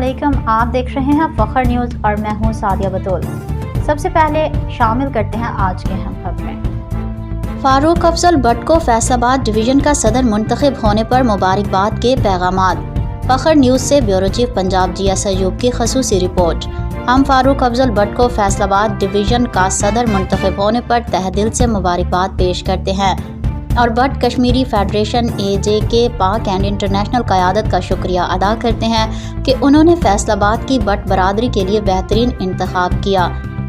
अस्सलामुअलैकुम। आप देख रहे हैं फखर न्यूज़ और मैं हूं सादिया बतूल। सबसे पहले शामिल करते हैं आज के अहम खबरें। फारूक अफजल भट्ट को फैसलाबाद डिवीज़न का सदर मुंतखब होने पर मुबारकबाद के पैगामात। फखर न्यूज़ से bureau chief Punjab GS Ayub की खसूसी रिपोर्ट। हम फारूक अफजल भट्ट को फैसलाबाद डिवीज़न का सदर मुंतखब होने पर तहे दिल से मुबारकबाद पेश करते हैं और भट्ट कश्मीरी फेडरेशन AJ के पाक एंड इंटरनेशनल क़यादत का शुक्रिया अदा करते हैं कि उन्होंने फैसलाबाद की भट्ट बरादरी के लिए बेहतरीन इंतखाब किया।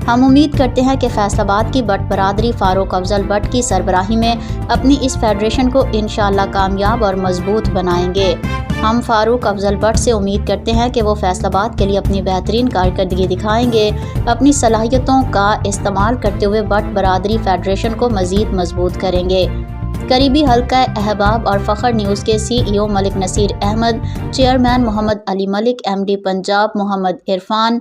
हम उम्मीद करते हैं कि फैसलाबाद की भट्ट बरादरी फारूक अफजल भट्ट की सरबराही में अपनी इस फेडरेशन को इंशाअल्लाह कामयाब और मजबूत बनाएंगे। हम फारूक अफजल भट्ट से उम्मीद करते हैं कि वो फैसलाबाद के लिए अपनी बेहतरीन कारकर्दगी दिखाएंगे, अपनी सलाहियतों का इस्तेमाल करते हुए भट्ट बरादरी फेडरेशन को मज़ीद मजबूत करेंगे। करीबी हल्का अहबाब और फ़खर न्यूज़ के CEO Malik Naseer Ahmed, chairman Mohammad Ali Malik, MD Punjab Mohammad Irfan,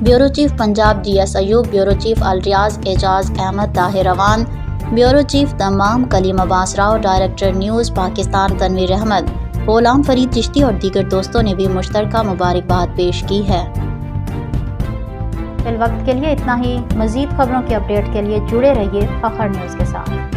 bureau chief Punjab GS Ayub, bureau chief Alriaz Ejaz Ahmed Tahir Rawan, bureau chief तमाम कलीम अब्बास राव, डायरेक्टर न्यूज़ पाकिस्तान तनवीर अहमद, गुलाम फरीद चिश्ती और दीगर दोस्तों ने भी मुश्तरका मुबारकबाद पेश की है। फिल वक्त के लिए इतना ही। मज़ीद खबरों की अपडेट के लिए जुड़े रहिए फ़खर न्यूज़ के साथ।